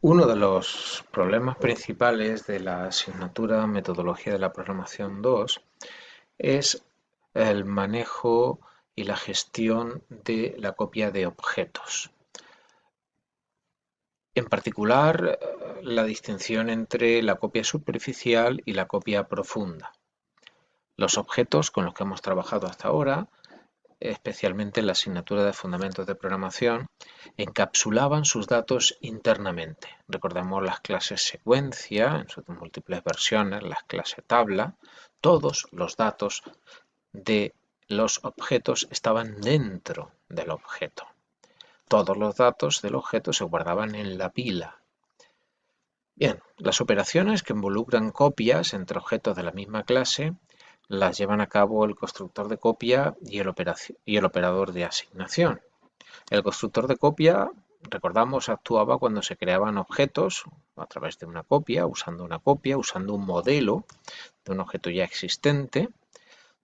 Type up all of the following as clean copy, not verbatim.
Uno de los problemas principales de la asignatura Metodología de la Programación 2 es el manejo y la gestión de la copia de objetos. En particular, la distinción entre la copia superficial y la copia profunda. Los objetos con los que hemos trabajado hasta ahora, especialmente en la asignatura de Fundamentos de Programación, encapsulaban sus datos internamente. Recordemos las clases secuencia, en sus múltiples versiones, las clases tabla. Todos los datos de los objetos estaban dentro del objeto. Todos los datos del objeto se guardaban en la pila. Bien, las operaciones que involucran copias entre objetos de la misma clase las llevan a cabo el constructor de copia y el operador de asignación. El constructor de copia, recordamos, actuaba cuando se creaban objetos a través de una copia, usando un modelo de un objeto ya existente.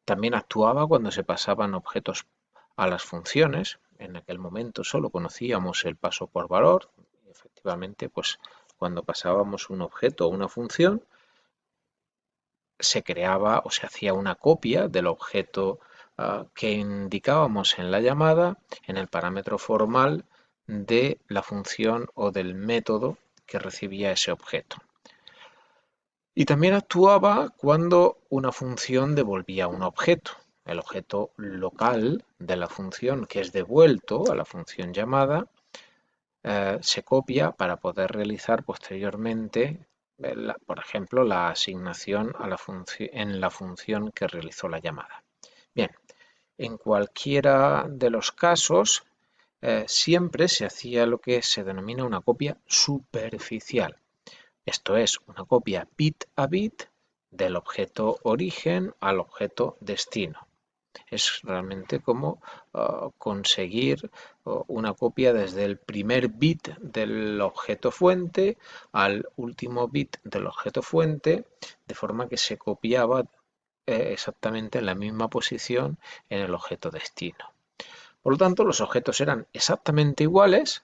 También actuaba cuando se pasaban objetos a las funciones. En aquel momento solo conocíamos el paso por valor. Efectivamente, pues cuando pasábamos un objeto o una función, se creaba o se hacía una copia del objeto que indicábamos en la llamada en el parámetro formal de la función o del método que recibía ese objeto. Y también actuaba cuando una función devolvía un objeto. El objeto local de la función que es devuelto a la función llamada se copia para poder realizar posteriormente, por ejemplo, la asignación en la función que realizó la llamada. Bien, en cualquiera de los casos, siempre se hacía lo que se denomina una copia superficial. Esto es una copia bit a bit del objeto origen al objeto destino. Es realmente como conseguir una copia desde el primer bit del objeto fuente al último bit del objeto fuente, de forma que se copiaba exactamente en la misma posición en el objeto destino. Por lo tanto, los objetos eran exactamente iguales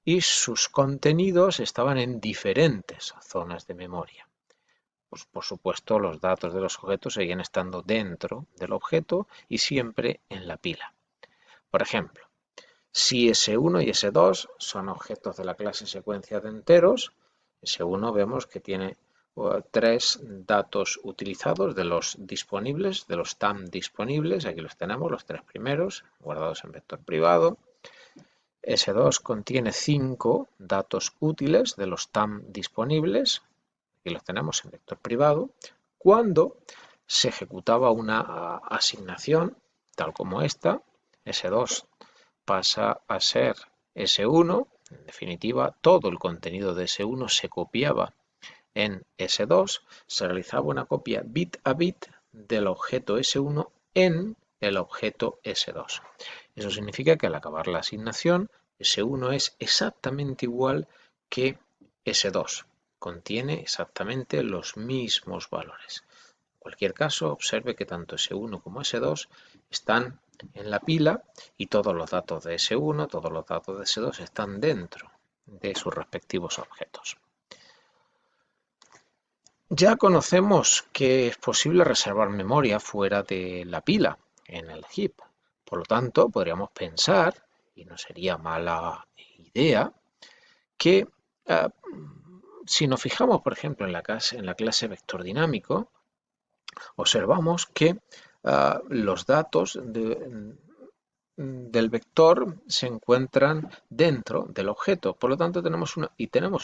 y sus contenidos estaban en diferentes zonas de memoria. Pues, por supuesto, los datos de los objetos seguían estando dentro del objeto y siempre en la pila. Por ejemplo, si S1 y S2 son objetos de la clase secuencia de enteros, S1 vemos que tiene tres datos utilizados de los disponibles, de los TAM disponibles. Aquí los tenemos, los tres primeros, guardados en vector privado. S2 contiene 5 datos útiles de los TAM disponibles. Aquí los tenemos en vector privado. Cuando se ejecutaba una asignación, tal como esta, S2 pasa a ser S1. En definitiva, todo el contenido de S1 se copiaba en S2, se realizaba una copia bit a bit del objeto S1 en el objeto S2. Eso significa que al acabar la asignación, S1 es exactamente igual que S2. Contiene exactamente los mismos valores. En cualquier caso, observe que tanto S1 como S2 están en la pila y todos los datos de S1, todos los datos de S2 están dentro de sus respectivos objetos. Ya conocemos que es posible reservar memoria fuera de la pila, en el heap. Por lo tanto, podríamos pensar, y no sería mala idea, que si nos fijamos, por ejemplo, en la clase vector dinámico, observamos que los datos del vector se encuentran dentro del objeto. Por lo tanto, tenemos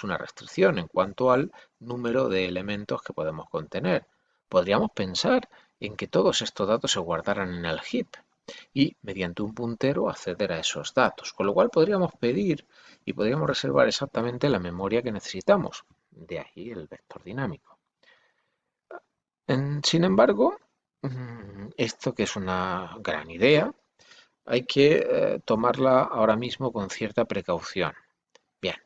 una restricción en cuanto al número de elementos que podemos contener. Podríamos pensar en que todos estos datos se guardaran en el heap y mediante un puntero acceder a esos datos. Con lo cual podríamos pedir y podríamos reservar exactamente la memoria que necesitamos. De ahí el vector dinámico. Sin embargo, esto que es una gran idea, hay que tomarla ahora mismo con cierta precaución. Bien,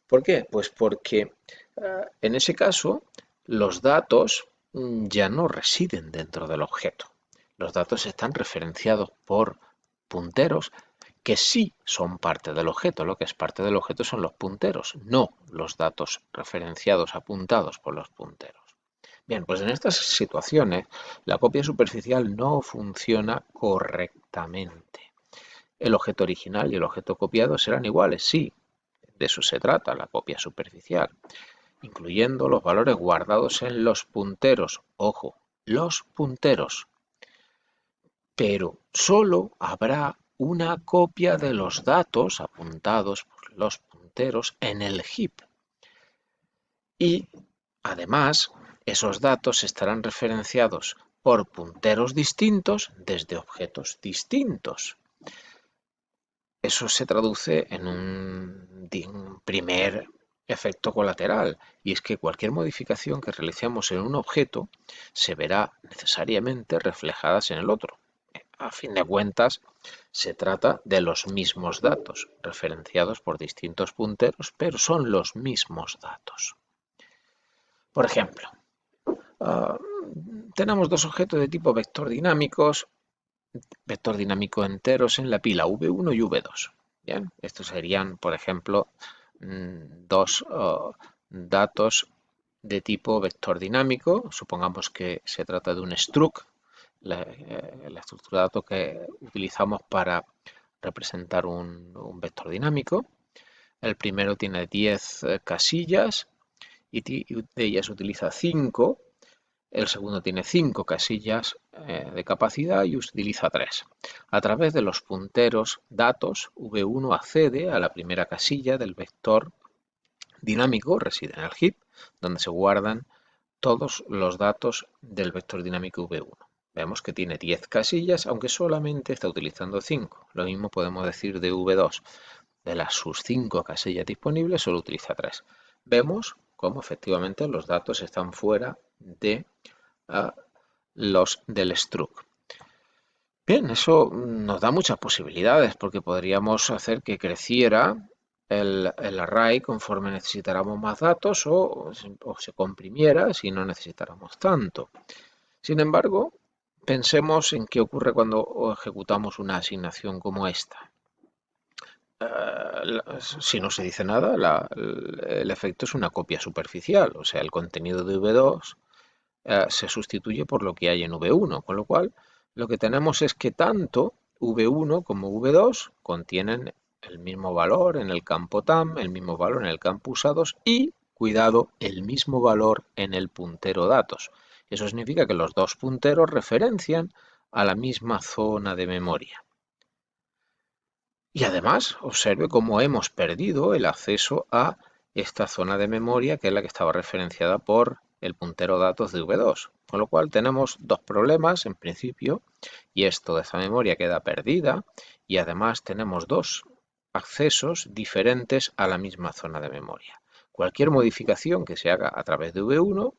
¿por qué? Pues porque en ese caso los datos ya no residen dentro del objeto. Los datos están referenciados por punteros que sí son parte del objeto. Lo que es parte del objeto son los punteros, no los datos referenciados apuntados por los punteros. Bien, pues en estas situaciones la copia superficial no funciona correctamente. El objeto original y el objeto copiado serán iguales, sí, de eso se trata la copia superficial, incluyendo los valores guardados en los punteros. Ojo, los punteros. Pero solo habrá una copia de los datos apuntados por los punteros en el heap. Y, además, esos datos estarán referenciados por punteros distintos desde objetos distintos. Eso se traduce en un primer efecto colateral, y es que cualquier modificación que realicemos en un objeto se verá necesariamente reflejada en el otro. A fin de cuentas, se trata de los mismos datos, referenciados por distintos punteros, pero son los mismos datos. Por ejemplo, uh, tenemos dos objetos de tipo vector dinámico enteros en la pila V1 y V2. Bien, estos serían, por ejemplo, dos datos de tipo vector dinámico. Supongamos que se trata de un struct, la estructura de datos que utilizamos para representar un vector dinámico. El primero tiene 10 casillas y de ellas utiliza 5. El segundo tiene 5 casillas de capacidad y utiliza 3. A través de los punteros datos, V1 accede a la primera casilla del vector dinámico, reside en el heap, donde se guardan todos los datos del vector dinámico V1. Vemos que tiene 10 casillas, aunque solamente está utilizando 5. Lo mismo podemos decir de V2. De sus 5 casillas disponibles, solo utiliza 3. Vemos cómo efectivamente los datos están fuera de los del struct. Bien, eso nos da muchas posibilidades porque podríamos hacer que creciera el array conforme necesitáramos más datos o se comprimiera si no necesitáramos tanto. Sin embargo, pensemos en qué ocurre cuando ejecutamos una asignación como esta. Si no se dice nada, el efecto es una copia superficial, o sea, el contenido de V2 se sustituye por lo que hay en V1, con lo cual lo que tenemos es que tanto V1 como V2 contienen el mismo valor en el campo TAM, el mismo valor en el campo usados y, cuidado, el mismo valor en el puntero datos. Eso significa que los dos punteros referencian a la misma zona de memoria. Y además, observe cómo hemos perdido el acceso a esta zona de memoria, que es la que estaba referenciada por el puntero datos de V2. Con lo cual tenemos dos problemas en principio, y es toda esa memoria queda perdida, y además tenemos dos accesos diferentes a la misma zona de memoria. Cualquier modificación que se haga a través de V1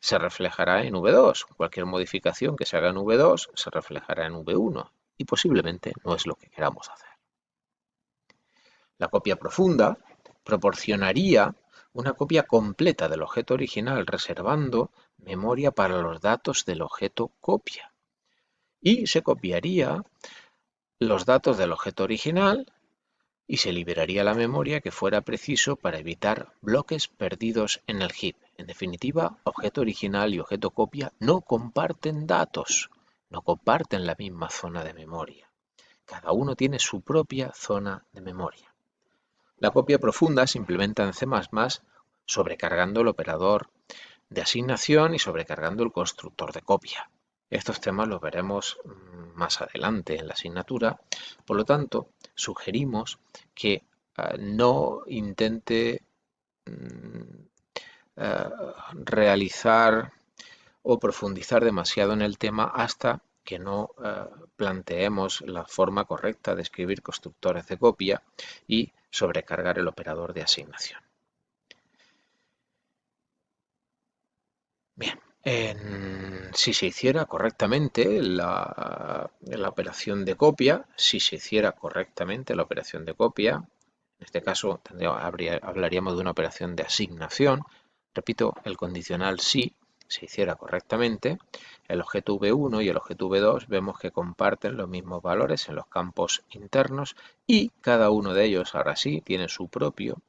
se reflejará en V2. Cualquier modificación que se haga en V2 se reflejará en V1, y posiblemente no es lo que queramos hacer. La copia profunda proporcionaría una copia completa del objeto original, reservando memoria para los datos del objeto copia. Y se copiaría los datos del objeto original y se liberaría la memoria que fuera preciso para evitar bloques perdidos en el heap. En definitiva, objeto original y objeto copia no comparten datos, no comparten la misma zona de memoria. Cada uno tiene su propia zona de memoria. La copia profunda se implementa en C++ sobrecargando el operador de asignación y sobrecargando el constructor de copia. Estos temas los veremos más adelante en la asignatura, por lo tanto, sugerimos que no intente realizar o profundizar demasiado en el tema hasta que no planteemos la forma correcta de escribir constructores de copia y sobrecargar el operador de asignación. Bien, si se hiciera correctamente la operación de copia, en este caso hablaríamos de una operación de asignación. Repito, el condicional sí se hiciera correctamente, el objeto V1 y el objeto V2 vemos que comparten los mismos valores en los campos internos y cada uno de ellos ahora sí tiene su propio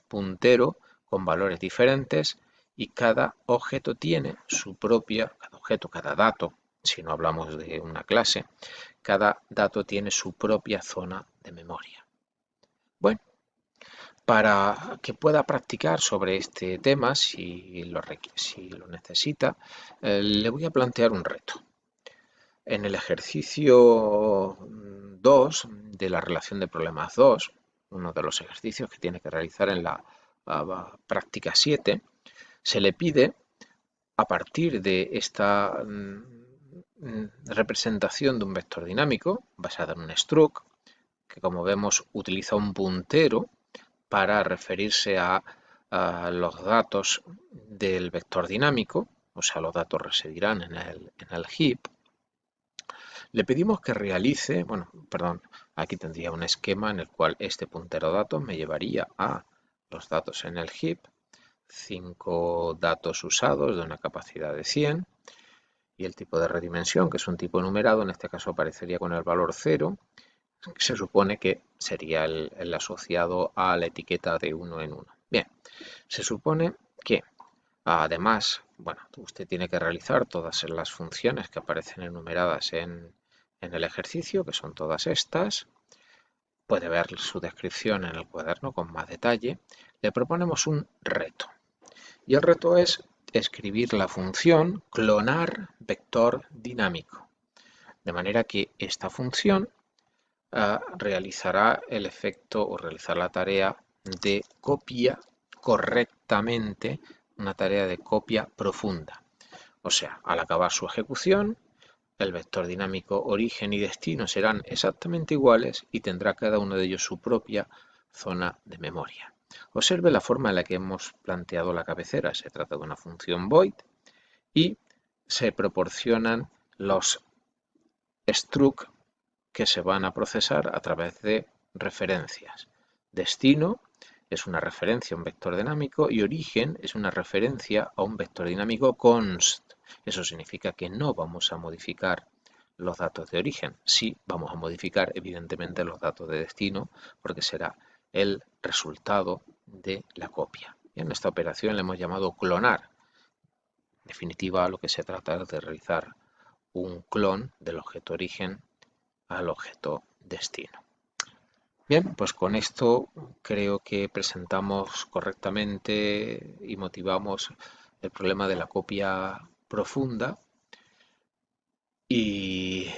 puntero con valores diferentes y cada objeto tiene su propia, cada dato, si no hablamos de una clase, cada dato tiene su propia zona de memoria. Bueno, para que pueda practicar sobre este tema, si lo necesita, le voy a plantear un reto. En el ejercicio 2 de la relación de problemas 2, uno de los ejercicios que tiene que realizar en la práctica 7, se le pide, a partir de esta representación de un vector dinámico basada en un struct, que como vemos utiliza un puntero para referirse a los datos del vector dinámico, o sea, los datos residirán en el heap. Le pedimos que realice, aquí tendría un esquema en el cual este puntero datos me llevaría a los datos en el heap, 5 datos usados de una capacidad de 100, y el tipo de redimensión, que es un tipo numerado, en este caso aparecería con el valor 0, se supone que sería el asociado a la etiqueta de 1 en 1. Bien, se supone que además, usted tiene que realizar todas las funciones que aparecen enumeradas en el ejercicio, que son todas estas. Puede ver su descripción en el cuaderno con más detalle. Le proponemos un reto. Y el reto es escribir la función clonar vector dinámico. De manera que esta función realizará el efecto o realizar la tarea de copia correctamente, una tarea de copia profunda. O sea, al acabar su ejecución, el vector dinámico origen y destino serán exactamente iguales y tendrá cada uno de ellos su propia zona de memoria. Observe la forma en la que hemos planteado la cabecera. Se trata de una función void y se proporcionan los struct que se van a procesar a través de referencias. Destino es una referencia a un vector dinámico y origen es una referencia a un vector dinámico const. Eso significa que no vamos a modificar los datos de origen. Sí vamos a modificar evidentemente los datos de destino porque será el resultado de la copia. Y en esta operación le hemos llamado clonar. En definitiva, lo que se trata es de realizar un clon del objeto origen al objeto destino. Bien, pues con esto creo que presentamos correctamente y motivamos el problema de la copia profunda y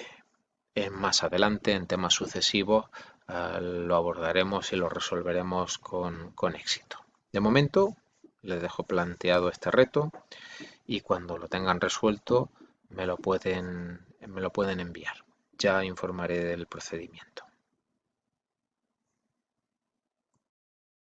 más adelante, en temas sucesivos, lo abordaremos y lo resolveremos con éxito. De momento, les dejo planteado este reto y cuando lo tengan resuelto me lo pueden enviar. Ya informaré del procedimiento.